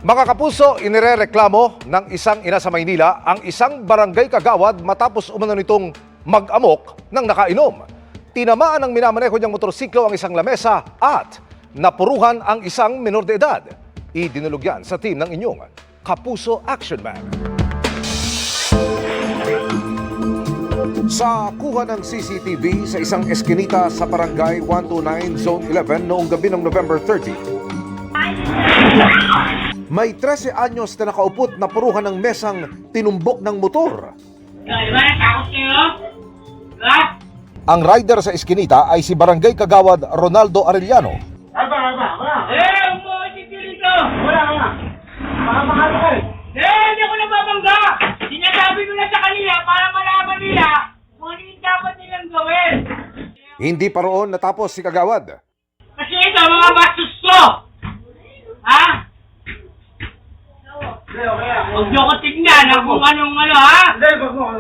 Mga kapuso, inirereklamo ng isang ina sa Maynila ang isang barangay kagawad matapos umano nitong mag-amok ng nakainom. Tinamaan ng minamaneho niyang motorsiklo ang isang lamesa at napuruhan ang isang menor de edad. Idinulog yan sa team ng inyong Kapuso Action Man. Sa kuha ng CCTV sa isang eskinita sa Barangay 129 Zone 11 noong gabi ng November 30, may 13 anyos na nakaupot na puruhan ng mesang tinumbok ng motor. Ang rider sa eskinita ay si Barangay Kagawad Ronaldo Arellano. Hindi ako nababangga! Sinasabi ko na sa kanila para malaman nila kung ano yung dapat nilang gawin. Hindi pa roon natapos si Kagawad. Kasi ito, mga bastos ko! Ha? Huwag niyo ko tignan kung anong ha? Hindi, wag mo.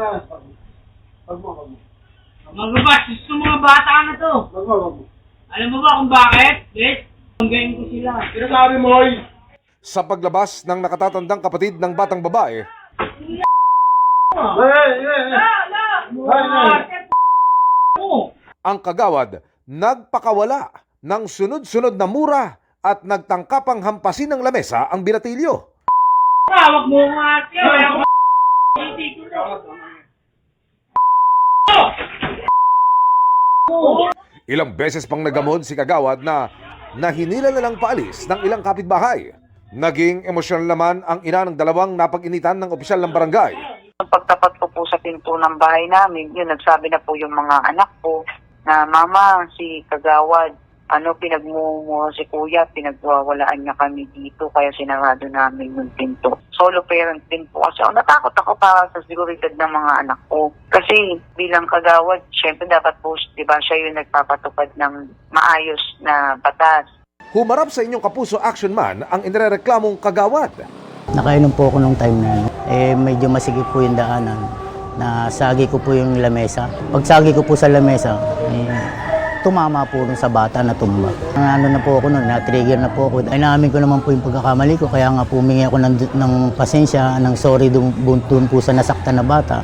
Mga bastos ko mga bata na to. Wag mo. Alam mo ba kung bakit? Yes? Hanggayin ko sila. Sinasabi mo, oy. Sa paglabas ng nakatatandang kapatid ng batang babae, ang Kagawad nagpakawala ng sunod-sunod na mura at nagtangkapang hampasin ng lamesa ang binatilyo. Wag mo nga siya. Ilang beses pang nagamon si Kagawad na nahinila na lang paalis ng ilang kapitbahay. Naging emosyonal naman ang ina ng dalawang napag-initan ng opisyal ng barangay. Pagtapat ko po sa pinto ng bahay namin, yun, nagsabi na po yung mga anak ko na, Mama, si Kagawad, pinagmumura si Kuya, pinagwawalaan niya kami dito, kaya sinarado namin yung pinto. Solo parent din po kasi natakot ako para sa seguridad ng mga anak ko. Kasi bilang Kagawad, syempre dapat po, di ba, siya yung nagpapatupad ng maayos na batas. Humarap sa inyong Kapuso Action Man ang inireklamong Kagawad. Nakainom po ako nung time na yun. Medyo masigit po yung daanan. Nasagi ko po yung lamesa. Pagsagi ko po sa lamesa, tumama po dun sa bata na tumba. Ano na po ako nun, na-trigger na po ako. Inamin ko naman po yung pagkakamali ko, kaya nga po humingi ako ng pasensya, ng sorry dun po sa nasaktan na bata.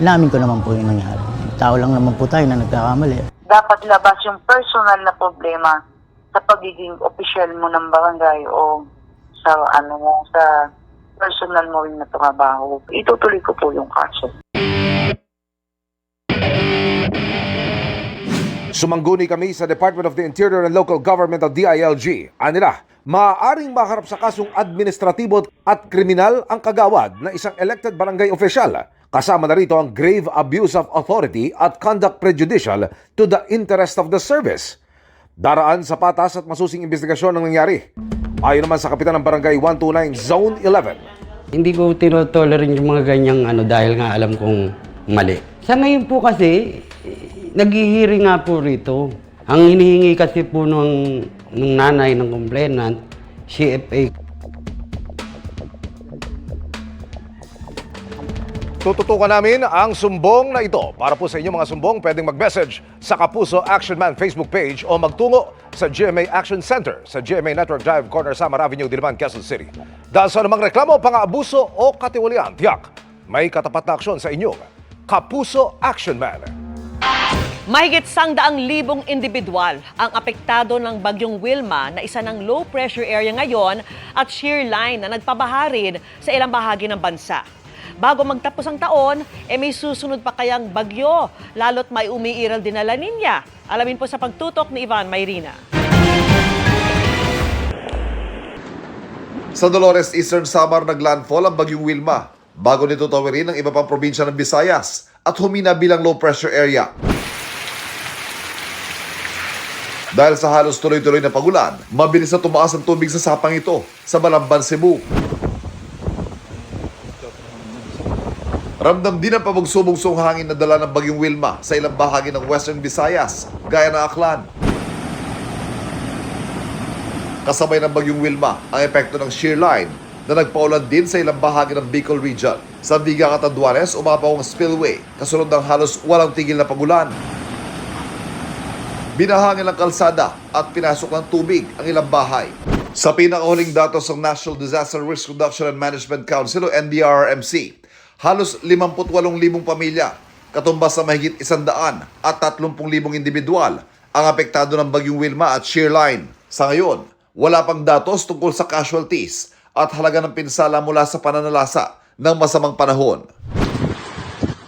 Inamin ko naman po yung nangyari. Tao lang naman po tayo na nagkakamali. Dapat labas yung personal na problema sa pagiging opisyal mo ng barangay o sa sa personal mo rin na trabaho. Itutuloy ko po yung kaso. Sumangguni kami sa Department of the Interior and Local Government o DILG. Anila, maaaring maharap sa kasong administratibo at kriminal ang Kagawad na isang elected barangay official. Kasama na rito ang grave abuse of authority at conduct prejudicial to the interest of the service. Daraan sa patas at masusing investigasyon ng nangyari. Ayon naman sa kapitan ng Barangay 129 Zone 11. Hindi ko tinotolerate yung mga ganyang dahil nga alam kong mali. Sa ngayon po kasi, naghihiring nga po rito. Ang hinihingi kasi po nung nanay ng complainant, CFA. Tututukan namin ang sumbong na ito. Para po sa inyo mga sumbong, pwedeng mag-message sa Kapuso Action Man Facebook page o magtungo sa GMA Action Center sa GMA Network Drive, Corner Samar Avenue, Diliman, Quezon City. Dahil sa namang reklamo, pang-aabuso o katiwalian, tiyak, may katapat na aksyon sa inyong Kapuso Action Man. Mahigit 100,000 individual ang apektado ng bagyong Wilma na isa ng low pressure area ngayon at shear line na nagpabaha sa ilang bahagi ng bansa. Bago magtapos ang taon, may susunod pa kayang bagyo, lalo't may umiiral din na La Nina. Alamin po sa pagtutok ni Ivan Mayrina. Sa Dolores, Eastern Samar naglandfall ang bagyong Wilma bago nito tawirin ang iba pang probinsya ng Visayas at humina bilang low pressure area. Dahil sa halos tuloy-tuloy na pagulan, mabilis na tumaas ang tubig sa sapang ito sa Balamban, Cebu. Ramdam din ang pabugso-bugsong hangin na dala ng bagyong Wilma sa ilang bahagi ng Western Visayas, gaya ng Aklan. Kasabay ng bagyong Wilma ang epekto ng shear line na nagpaulan din sa ilang bahagi ng Bicol Region. Sa Viga, Catanduanes, umapaw ang spillway kasunod ng halos walang tigil na pagulan. Binahangin ang kalsada at pinasok ng tubig ang ilang bahay. Sa pinakahuling datos ng National Disaster Risk Reduction and Management Council o NDRRMC, halos 58,000 pamilya, katumbas na mahigit 100 at 30,000 individual ang apektado ng bagyong Wilma at Shearline. Sa ngayon, wala pang datos tungkol sa casualties at halaga ng pinsala mula sa pananalasa ng masamang panahon.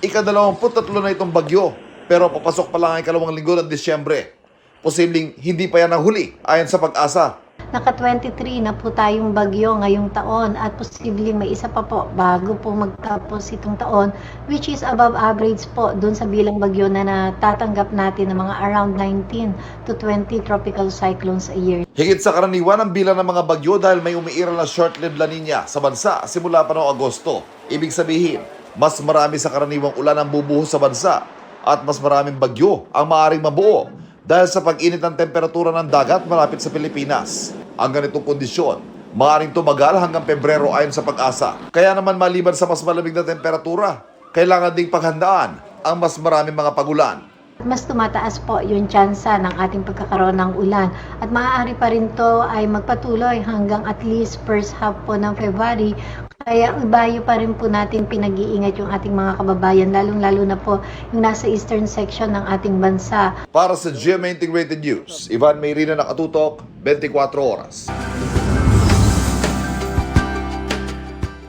Ika-23 na itong bagyo, pero papasok pa lang ang ikalawang linggo ng Disyembre. Posibleng hindi pa yan ang huli ayon sa Pag-asa. Naka-23 na po tayong bagyo ngayong taon at posibleng may isa pa po bago po magtapos itong taon, which is above average po dun sa bilang bagyo na natatanggap natin ng mga around 19 to 20 tropical cyclones a year. Higit sa karaniwan ang bilang ng mga bagyo dahil may umiiral na short-lived La Nina sa bansa simula pa noong Agosto. Ibig sabihin, mas marami sa karaniwang ulan ang bubuhos sa bansa at mas maraming bagyo ang maaaring mabuo dahil sa pag-init ng temperatura ng dagat malapit sa Pilipinas. Ang ganitong kondisyon, maaaring tumagal hanggang Pebrero ayon sa Pag-asa. Kaya naman maliban sa mas malamig na temperatura, kailangan ding paghandaan ang mas maraming mga pagulan. Mas tumataas po yung tsansa ng ating pagkakaroon ng ulan at maaari pa rin to ay magpatuloy hanggang at least first half po ng February. Kaya ibayo pa rin po natin pinag-iingat yung ating mga kababayan, lalong-lalo na po yung nasa eastern section ng ating bansa. Para sa GMA Integrated News, Ivan Mayrina, nakatutok, 24 oras.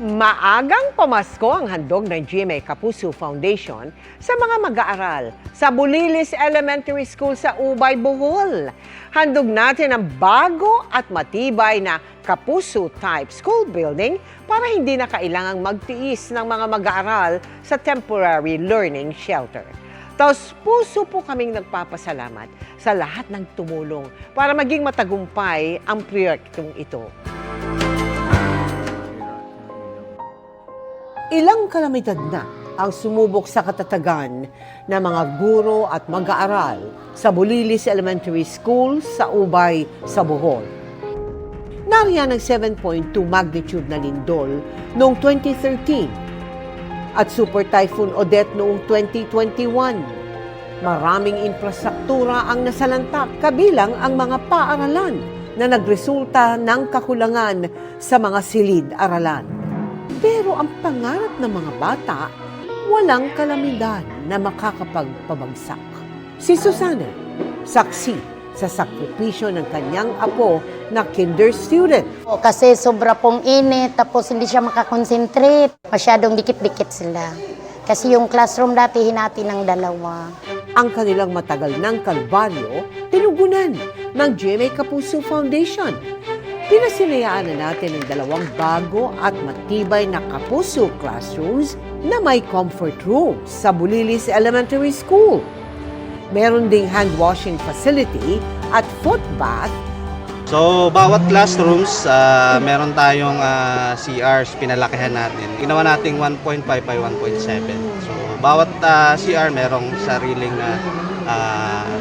Maagang pamasko ang handog ng GMA Kapuso Foundation sa mga mag-aaral sa Bulilis Elementary School sa Ubay, Bohol. Handog natin ang bago at matibay na Kapuso-type school building para hindi na kailangang magtiis ng mga mag-aaral sa temporary learning shelter. Taos puso po kaming nagpapasalamat sa lahat ng tumulong para maging matagumpay ang proyektong ito. Ilang kalamidad na ang sumubok sa katatagan ng mga guro at mag-aaral sa Bulilis Elementary School sa Ubay, sa Bohol. Nariyan ang 7.2 magnitude na lindol noong 2013 at Super Typhoon Odette noong 2021. Maraming infrastruktura ang nasalantak kabilang ang mga paaralan na nagresulta ng kakulangan sa mga silid-aralan. Pero ang pangarap ng mga bata, walang kalamidad na makakapagpabagsak. Si Susana, saksi sa sakripisyo ng kanyang apo na kinder student. Kasi sobra pong init, tapos hindi siya makakonsentrate. Masyadong dikit-dikit sila. Kasi yung classroom dati hinati ng 2. Ang kanilang matagal ng kalbaryo, tinugunan ng GMA Kapuso Foundation. Pinasinayaan na natin ang 2 bago at matibay na Kapuso classrooms na may comfort rooms sa Bulilis Elementary School. Meron ding hand-washing facility at foot bath. So, bawat classrooms, meron tayong CRs, pinalakihan natin. Ginawa nating 1.5 by 1.7. So, bawat CR merong sariling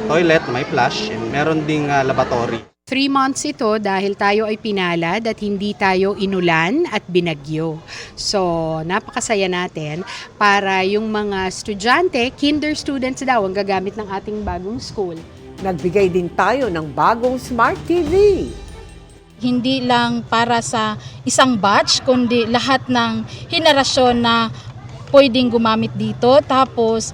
toilet, may flush, and meron ding laboratory. 3 months ito dahil tayo ay pinalad at hindi tayo inulan at binagyo. So, napakasaya natin para yung mga estudyante, kinder students daw ang gagamit ng ating bagong school. Nagbigay din tayo ng bagong Smart TV. Hindi lang para sa isang batch, kundi lahat ng henerasyon na pwedeng gumamit dito. Tapos,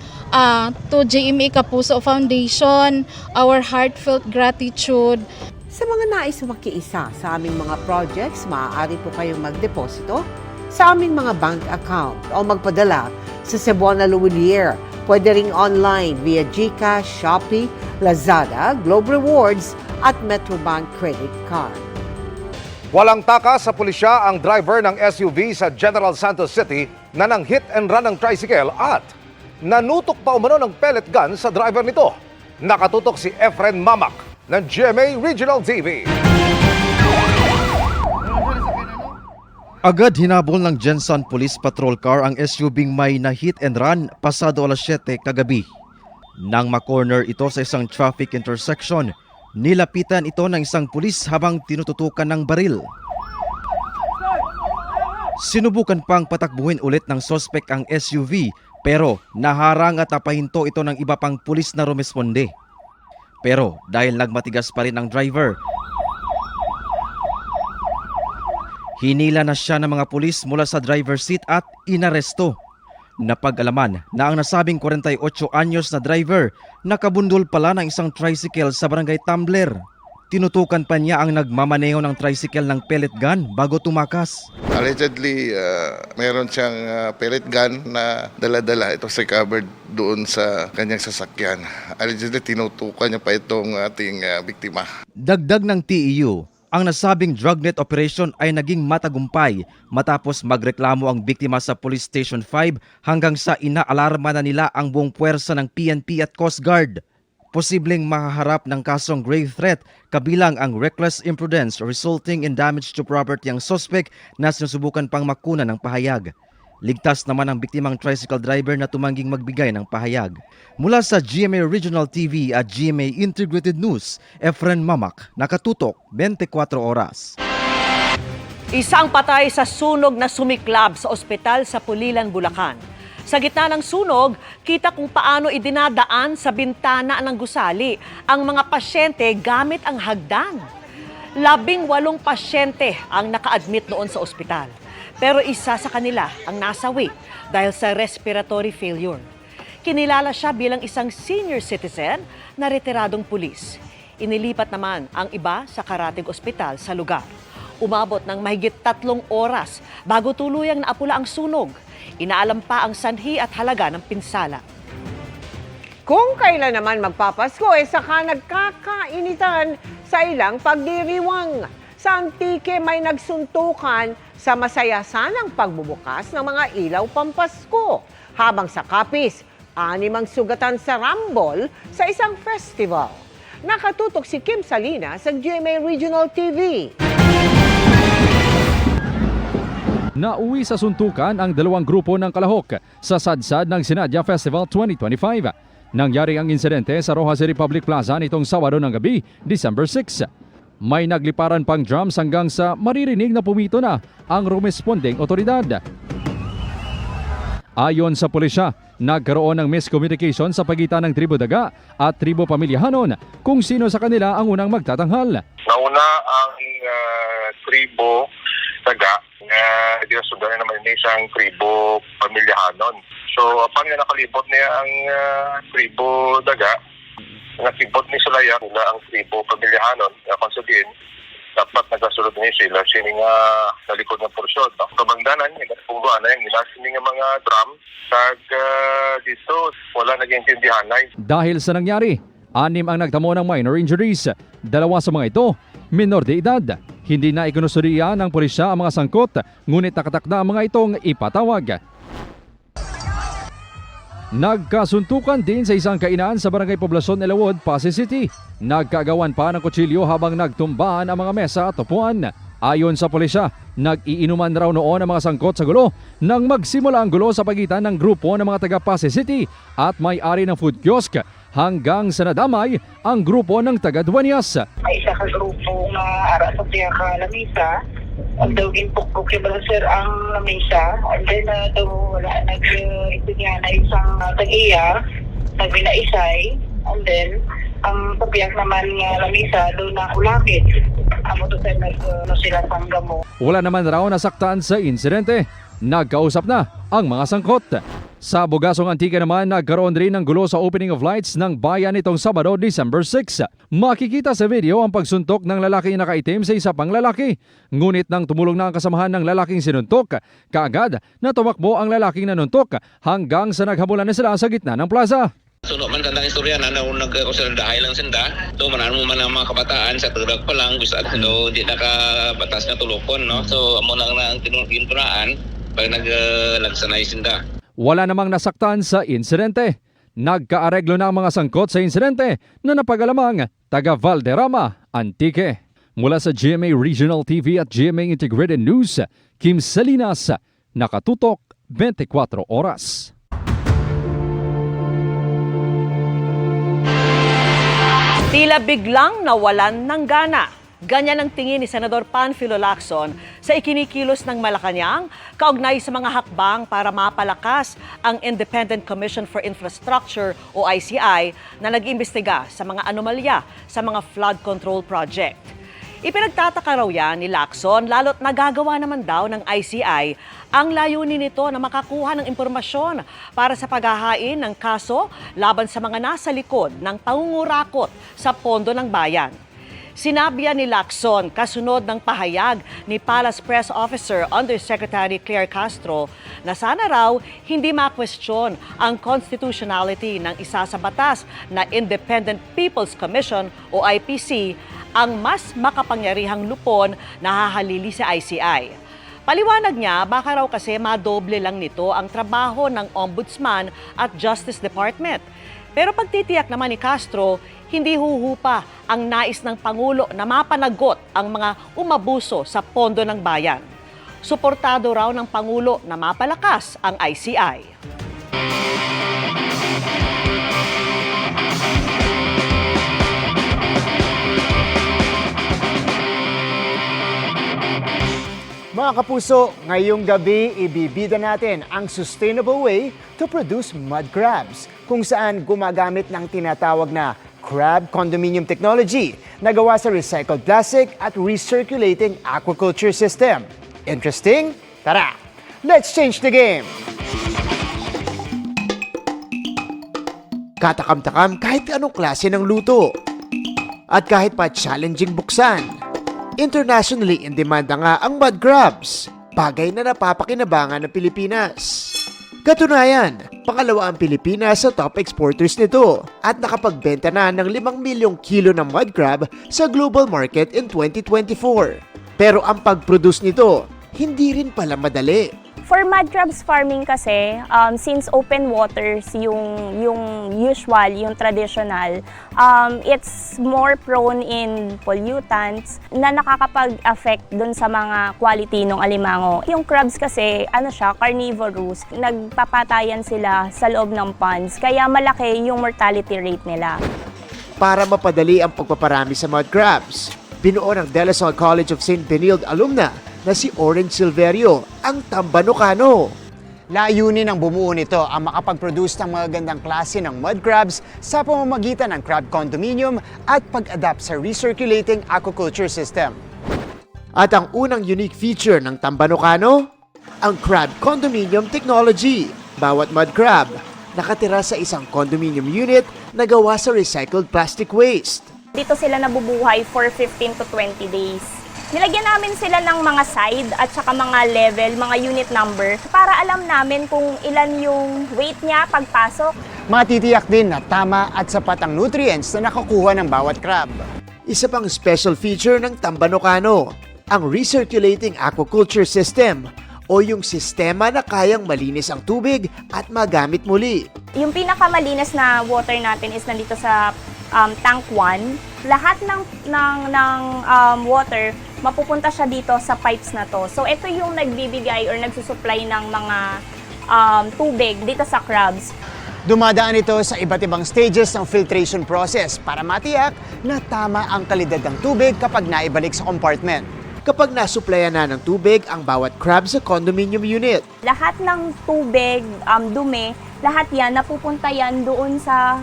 to GMA Kapuso Foundation, our heartfelt gratitude. Sa mga nais makiisa sa aming mga projects, maaari po kayong magdeposito sa aming mga bank account o magpadala sa Cebuana Luwilier. Pwede ring online via GCash, Shopee, Lazada, Globe Rewards at Metrobank Credit Card. Walang taka sa pulisya ang driver ng SUV sa General Santos City na nang hit and run ng tricycle at nanutok pa umano ng pellet gun sa driver nito. Nakatutok si Efren Mamak ng GMA Regional TV. Agad hinabol ng Jensen Police Patrol Car ang SUV may na hit and run pasado alas 7 kagabi. Nang makorner ito sa isang traffic intersection, nilapitan ito ng isang pulis habang tinututukan ng baril. Sinubukan pang patakbuhin ulit ng sospek ang SUV pero naharang at napahinto ito ng iba pang pulis na rumesponde. Pero dahil nagmatigas pa rin ang driver, Hinila na siya ng mga pulis mula sa driver's seat at inaresto. Napag-alaman na ang nasabing 48 anyos na driver nakabundol pala ng isang tricycle sa barangay Tumbler. Tinutukan pa niya ang nagmamaneho ng tricycle ng pellet gun bago tumakas. Allegedly, meron siyang pellet gun na dala-dala. Ito recovered doon sa kanyang sasakyan. Allegedly, tinutukan niya pa itong ating biktima. Dagdag ng TEU, ang nasabing drugnet operation ay naging matagumpay matapos magreklamo ang biktima sa Police Station 5 hanggang sa inaalarma na nila ang buong puwersa ng PNP at Coast Guard. Posibleng makaharap ng kasong grave threat kabilang ang reckless imprudence resulting in damage to property ang suspect na sinusubukan pang makuna ng pahayag. Ligtas naman ang biktimang tricycle driver na tumangging magbigay ng pahayag. Mula sa GMA Regional TV at GMA Integrated News, Efren Mamak, nakatutok 24 oras. Isang patay sa sunog na sumiklab sa ospital sa Pulilan, Bulacan. Sa gitna ng sunog, kita kung paano idinadaan sa bintana ng gusali ang mga pasyente gamit ang hagdan. 18 pasyente ang naka-admit noon sa ospital. Pero isa sa kanila ang nasawi dahil sa respiratory failure. Kinilala siya bilang isang senior citizen na retiradong pulis. Inilipat naman ang iba sa Karatig Ospital sa lugar. Umabot ng mahigit 3 oras bago tuluyang naapula ang sunog. Inaalam pa ang sanhi at halaga ng pinsala. Kung kailan naman magpapasko, saka nagkakainitan sa ilang pagdiriwang. Sa Antique may nagsuntukan sa masaya sanang pagbubukas ng mga ilaw pampasko. Habang sa Capiz, 6 ang sugatan sa Rambol sa isang festival. Nakatutok si Kim Salinas sa GMA Regional TV. Nauwi sa suntukan ang 2 grupo ng Kalahok sa sadsad ng Sinadya Festival 2025. Nangyari ang insidente sa Rojas Republic Plaza nitong Sabado ng gabi, December 6. May nagliparan pang drums hanggang sa maririnig na pumito na ang rumesponding otoridad. Ayon sa pulisya, nagkaroon ng miscommunication sa pagitan ng Tribo Daga at Tribo Pamilyahanon kung sino sa kanila ang unang magtatanghal. Nauna ang Tribo Daga na dinasundan naman ni isang Tribo Pamilyahanon. So, upang nakalibot niya ang Tribo Daga, nakibot ni Sulaya nila ang Tribo Pamilyahanon. Kung sabihin, dapat nagasulod niya sila sini nga nalikod ng porsyon. Kabangdanan, nagpungguan na yung sini nga mga drum. Tag dito, wala nag-intindihan na. Dahil sa nangyari, 6 ang nagtamo ng minor injuries. 2 sa mga ito, minor de edad. Hindi na ikinusuriya ng pulisya ang mga sangkot, ngunit nakatakda ang mga itong ipatawag. Nagkasuntukan din sa isang kainan sa Barangay Poblacion, Elawod, Pasay City. Nagkagawan pa ng kutsilyo habang nagtumbahan ang mga mesa at upuan. Ayon sa pulisya, nag-iinuman raw noon ang mga sangkot sa gulo nang magsimula ang gulo sa pagitan ng grupo ng mga taga Pasay City at may-ari ng food kiosk hanggang sa nadamay ang grupo ng taga Dueñas. May isa ka grupo nga ara sa tiya ka lamisa. Ang daw ginpukpuk yung balancer ang lamisa. And then daw wala nag-itinyan na isang tag-iya, nagbinaisay. And then ang papiyak naman nga lamisa doon na ulakit. Amo to tayo sila sanggamo. Wala naman raw nasaktan sa insidente. Nagkausap na ang mga sangkot. Sa Bugasong Antique naman, nagkaroon rin ng gulo sa opening of lights ng bayan nitong Sabado, December 6. Makikita sa video ang pagsuntok ng lalaking nakaitim sa isa pang lalaki. Ngunit nang tumulong na ang kasamahan ng lalaking sinuntok, kaagad na tumakbo ang lalaking nanuntok hanggang sa naghabulan na sila sa gitna ng plaza. Suno man tandang istorya na nag-kusal-dahay lang sinda. So manan mo man ang mga kabataan sa tudag pa lang gusto at hindi nakabatas na tulokon, no? So amo nang tinunaan pag nagsanay sinda. Wala namang nasaktan sa insidente. Nagkaareglo na ang mga sangkot sa insidente na napag-alamang taga Valderrama, Antique. Mula sa GMA Regional TV at GMA Integrated News, Kim Salinas, nakatutok 24 oras. Tila biglang nawalan ng gana. Ganyan ang tingin ni Senador Panfilo Lacson sa ikinikilos ng Malacanang kaugnay sa mga hakbang para mapalakas ang Independent Commission for Infrastructure o ICI na nag-iimbestiga sa mga anomalya sa mga flood control project. Ipinagtataka raw yan ni Lacson lalo't nagagawa naman daw ng ICI ang layunin nito na makakuha ng impormasyon para sa paghahain ng kaso laban sa mga nasa likod ng pangungurakot sa pondo ng bayan. Sinabi yan ni Lacson kasunod ng pahayag ni Palace Press Officer Undersecretary Claire Castro na sana raw hindi ma-question ang constitutionality ng isa sa batas na Independent People's Commission o IPC ang mas makapangyarihang lupon na hahalili sa ICI. Paliwanag niya, baka raw kasi madoble lang nito ang trabaho ng Ombudsman at Justice Department. Pero pagtitiyak naman ni Castro, hindi huhupa ang nais ng Pangulo na mapanagot ang mga umabuso sa pondo ng bayan. Suportado raw ng Pangulo na mapalakas ang ICI. Mga kapuso, ngayong gabi ibibida natin ang sustainable way to produce mud crabs, kung saan gumagamit ng tinatawag na crab condominium technology na gawa sa recycled plastic at recirculating aquaculture system. Interesting? Tara, let's change the game! Katakam-takam kahit anong klase ng luto. At kahit pa challenging buksan. Internationally in demand na nga ang mud crabs, bagay na napapakinabangan ng Pilipinas. Katunayan, pangalawa ang Pilipinas sa top exporters nito at nakapagbenta na ng 5 milyong kilo ng mud crab sa global market in 2024. Pero ang pag-produce nito, hindi rin pala madali. For mud crabs farming kasi, since open waters yung usual, yung traditional, it's more prone in pollutants na nakakapag-affect dun sa mga quality ng alimango. Yung crabs kasi, carnivorous, nagpapatayan sila sa loob ng ponds, kaya malaki yung mortality rate nila. Para mapadali ang pagpaparami sa mud crabs, binuo ng De La Salle College of St. Benilde alumna na si Orange Silverio, ang Tambanocano. Layunin ng bumuo nito ang makapag-produce ng mga gandang klase ng mud crabs sa pamamagitan ng crab condominium at pag-adapt sa recirculating aquaculture system. At ang unang unique feature ng Tambanocano, ang crab condominium technology. Bawat mud crab nakatira sa isang condominium unit na gawa sa recycled plastic waste. Dito sila nabubuhay for 15 to 20 days. Nilagyan namin sila ng mga side at saka mga level, mga unit number para alam namin kung ilan yung weight niya pagpasok. Matitiyak din na tama at sapat ang nutrients na nakukuha ng bawat crab. Isa pang special feature ng Tambanocano, ang recirculating aquaculture system o yung sistema na kayang malinis ang tubig at magamit muli. Yung pinakamalinis na water natin is nandito sa tank 1. Lahat ng water mapupunta siya dito sa pipes na to. So ito yung nagbibigay or nagsusupply ng mga tubig dito sa crabs. Dumadaan ito sa iba't ibang stages ng filtration process para matiyak na tama ang kalidad ng tubig kapag naibalik sa compartment. Kapag nasuplayan na ng tubig ang bawat crab sa condominium unit. Lahat ng tubig, dumi, lahat yan napupunta yan doon sa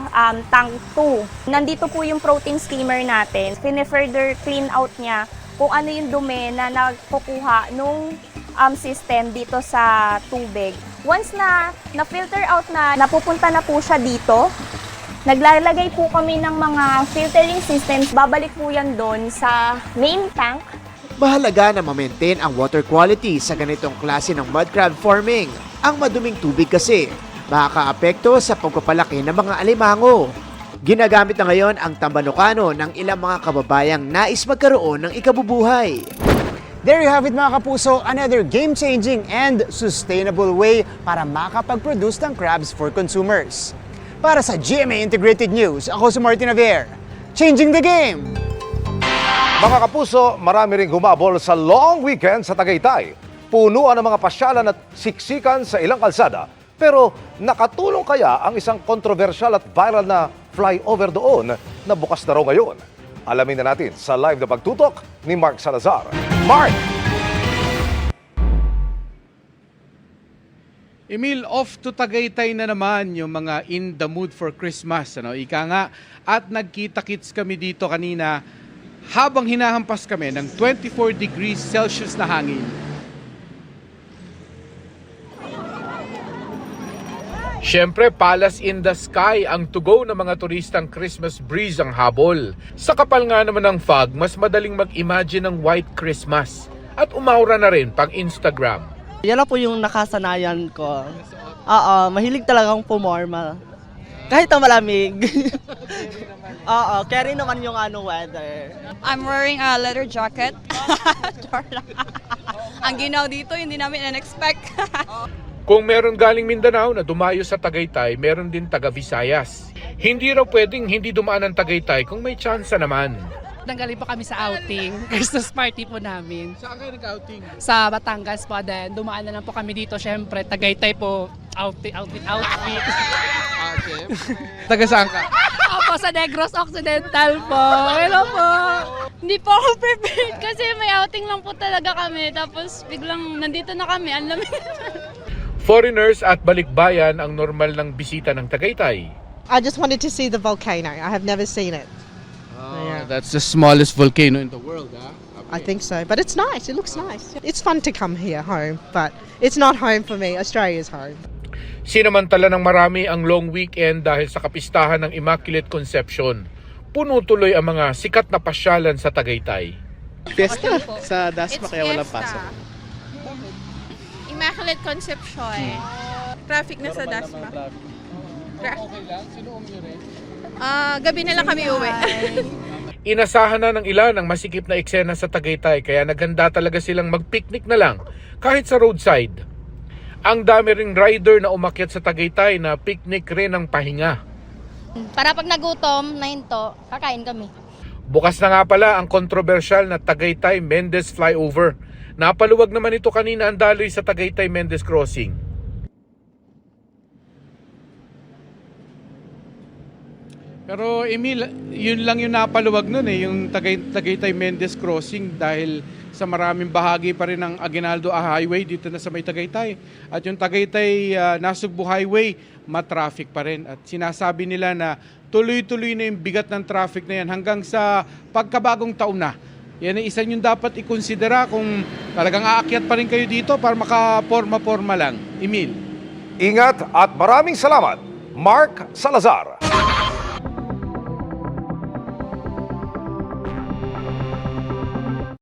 tank 2. Nandito po yung protein skimmer natin. Further clean out niya kung ano yung dumi na nagkukuha nung system dito sa tubig. Once na na-filter out na, napupunta na po siya dito. Naglalagay po kami ng mga filtering systems. Babalik po yan doon sa main tank. Mahalaga na ma-maintain ang water quality sa ganitong klase ng mud crab farming. Ang maduming tubig kasi makakaapekto sa pagpapalaki ng mga alimango. Ginagamit na ngayon ang Tambanocano ng ilang mga kababayang nais magkaroon ng ikabubuhay. There you have it mga kapuso, another game-changing and sustainable way para makapag-produce ng crabs for consumers. Para sa GMA Integrated News, ako si Martin Javier, changing the game! Mga kapuso, marami ring humabol sa long weekend sa Tagaytay. Punuan ng mga pasyalan at siksikan sa ilang kalsada. Pero nakatulong kaya ang isang kontrobersyal at viral na flyover doon na bukas na raw ngayon? Alamin na natin sa live na pagtutok ni Mark Salazar. Mark! Emil, off to Tagaytay na naman yung mga in the mood for Christmas. Ika nga, at nagkita-kits kami dito kanina habang hinahampas kami ng 24 degrees Celsius na hangin. Siyempre, Palace in the Sky ang tugo ng mga turistang Christmas breeze ang habol. Sa kapal nga naman ng fog, mas madaling mag-imagine ng White Christmas at umaura na rin pang Instagram. Yan na po yung nakasanayan ko. Mahilig talagang pumorma. Kahit na malamig. Carry naman yung weather. I'm wearing a leather jacket. Ang ginaw dito, hindi namin in-expect. Kung meron galing Mindanao na dumayo sa Tagaytay, meron din taga Visayas. Hindi raw pwedeng hindi dumaan ang Tagaytay kung may tsansa naman. Nanggaling po kami sa outing, Christmas party po namin. Saan kayo nag-outing? Sa Batangas po, then dumaan na lang po kami dito, syempre, Tagaytay po, outfit. Taga saan ka? Opo, sa Negros Occidental po. Hello po. Hindi po ako prepared kasi may outing lang po talaga kami. Tapos biglang nandito na kami, ang lamig. Foreigners at balikbayan ang normal ng bisita ng Tagaytay. I just wanted to see the volcano. I have never seen it. That's the smallest volcano in the world, huh? I think so, but it's nice. It looks nice. It's fun to come here home, but it's not home for me. Australia's home. Sinamantala ng marami ang long weekend dahil sa kapistahan ng Immaculate Conception. Puno tuloy ang mga sikat na pasyalan sa Tagaytay. Fiesta sa Dasma kaya walang pasok. Immaculate Conception. Traffic na sa Dasma. Okay lang? Sinuong nyo rin? Gabi na lang kami uwi. Inasahan na ng ilan ang masikip na eksena sa Tagaytay kaya naghanda talaga silang mag-picnic na lang kahit sa roadside. Ang dami ring rider na umakyat sa Tagaytay na picnic rin ang pahinga. Para pag nagutom, nahinto, kakain kami. Bukas na nga pala ang kontrobersyal na Tagaytay Mendez Flyover. Napaluwag naman ito kanina ang daloy sa Tagaytay Mendez Crossing. Pero Emil, yun lang yung napaluwag nun yung Tagaytay Mendez Crossing dahil sa maraming bahagi pa rin ng Aguinaldo Highway dito na sa may Tagaytay. At yung Tagaytay Nasugbu Highway, matraffic pa rin. At sinasabi nila na tuloy-tuloy na yung bigat ng traffic na yan hanggang sa pagkabagong taon na. Yan ay isa yung dapat ikonsidera kung talagang aakyat pa rin kayo dito para makaporma-porma lang. Emil. Ingat at maraming salamat, Mark Salazar.